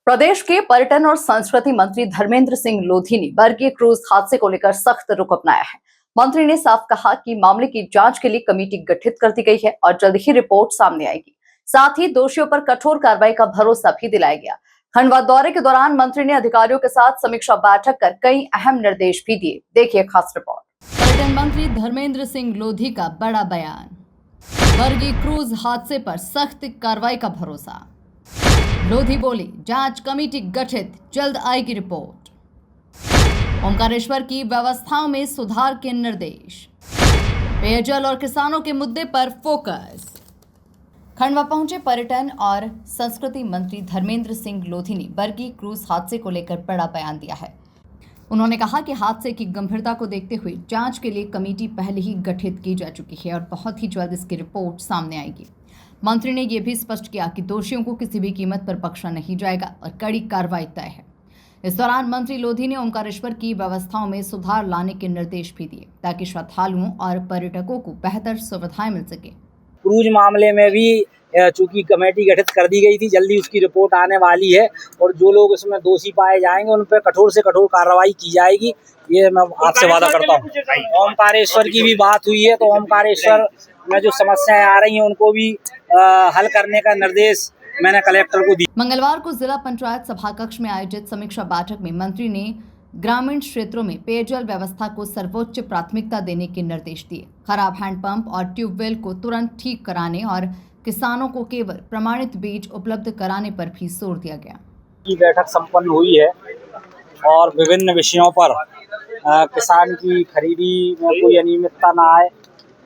प्रदेश के पर्यटन और संस्कृति मंत्री धर्मेंद्र सिंह लोधी ने बरगी क्रूज हादसे को लेकर सख्त रुख अपनाया है। मंत्री ने साफ कहा कि मामले की जांच के लिए कमेटी गठित कर दी गई है और जल्द ही रिपोर्ट सामने आएगी। साथ ही दोषियों पर कठोर कार्रवाई का भरोसा भी दिलाया गया। खंडवा दौरे के दौरान मंत्री ने अधिकारियों के साथ समीक्षा बैठक कर कई अहम निर्देश भी दिए। देखिए खास रिपोर्ट। पर्यटन मंत्री धर्मेंद्र सिंह लोधी का बड़ा बयान। बरगी क्रूज हादसे पर सख्त कार्रवाई का भरोसा। लोधी बोली, जांच कमेटी गठित, जल्द आएगी रिपोर्ट। ओमकारेश्वर की व्यवस्थाओं में सुधार के निर्देश। पेयजल और किसानों के मुद्दे पर फोकस। खंडवा पहुंचे पर्यटन और संस्कृति मंत्री धर्मेंद्र सिंह लोधी ने बरगी क्रूज हादसे को लेकर बड़ा बयान दिया है। उन्होंने कहा कि हादसे की गंभीरता को देखते हुए जांच के लिए कमेटी पहले ही गठित की जा चुकी है और बहुत ही जल्द इसकी रिपोर्ट सामने आएगी। मंत्री ने यह भी स्पष्ट किया कि दोषियों को किसी भी कीमत पर बख्शा नहीं जाएगा और कड़ी कार्रवाई तय है। इस दौरान मंत्री लोधी ने ओमकारेश्वर की व्यवस्थाओं में सुधार लाने के निर्देश भी दिए ताकि श्रद्धालुओं और पर्यटकों को बेहतर सुविधाएं मिल सके। क्रूज मामले में भी चूंकि कमेटी गठित कर दी गई थी, जल्दी उसकी रिपोर्ट आने वाली है और जो लोग इसमें दोषी पाए जाएंगे उन पर कठोर से कठोर कार्रवाई की जाएगी, ये मैं आपसे वादा करता हूँ। ओमकारेश्वर की भी बात हुई है तो ओमकारेश्वर में जो समस्याएं आ रही हैं उनको भी हल करने का निर्देश मैंने कलेक्टर को दिया। मंगलवार को जिला पंचायत सभाकक्ष में आयोजित समीक्षा बैठक में मंत्री ने ग्रामीण क्षेत्रों में पेयजल व्यवस्था को सर्वोच्च प्राथमिकता देने के निर्देश दिए। खराब हैंडपंप और ट्यूबवेल को तुरंत ठीक कराने और किसानों को केवल प्रमाणित बीज उपलब्ध कराने पर भी जोर दिया गया। बैठक संपन्न हुई है और विभिन्न विषयों पर किसान की खरीदी में कोई अनियमितता न आए,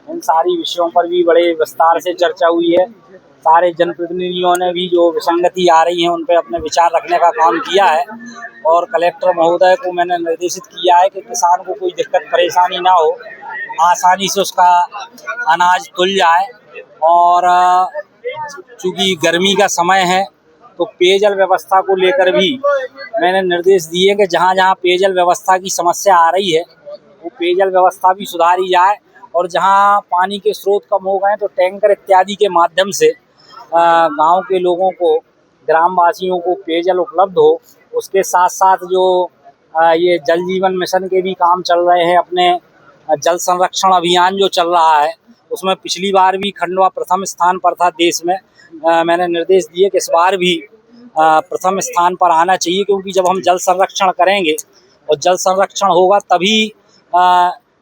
इन सारी विषयों पर भी बड़े विस्तार से चर्चा हुई है। सारे जनप्रतिनिधियों ने भी जो विसंगति आ रही है उन पर अपने विचार रखने का काम किया है और कलेक्टर महोदय को मैंने निर्देशित किया है कि किसान को कोई दिक्कत परेशानी ना हो, आसानी से उसका अनाज तुल जाए। और चूँकि गर्मी का समय है तो पेयजल व्यवस्था को लेकर भी मैंने निर्देश दिए कि जहाँ जहाँ पेयजल व्यवस्था की समस्या आ रही है वो पेयजल व्यवस्था भी सुधारी जाए और जहाँ पानी के स्रोत कम हो गए तो टैंकर इत्यादि के माध्यम से गांव के लोगों को, ग्रामवासियों को पेयजल उपलब्ध हो। उसके साथ साथ जो ये जल जीवन मिशन के भी काम चल रहे हैं, अपने जल संरक्षण अभियान जो चल रहा है उसमें पिछली बार भी खंडवा प्रथम स्थान पर था देश में। मैंने निर्देश दिए कि इस बार भी प्रथम स्थान पर आना चाहिए, क्योंकि जब हम जल संरक्षण करेंगे और जल संरक्षण होगा तभी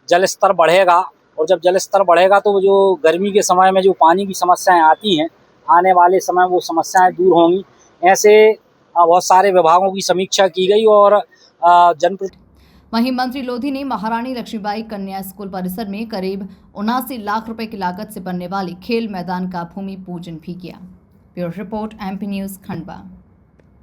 जल स्तर बढ़ेगा और जब जल स्तर बढ़ेगा तो जो गर्मी के समय में जो पानी की समस्याएं आती हैं, आने वाले समय वो समस्याएं दूर होंगी। ऐसे बहुत सारे विभागों की समीक्षा की गई और वहीं मंत्री लोधी ने महारानी लक्ष्मीबाई कन्या स्कूल परिसर में करीब 79 लाख रुपए की लागत से बनने वाली खेल मैदान का भूमि पूजन भी किया। Bureau report, MP news, Khandwa.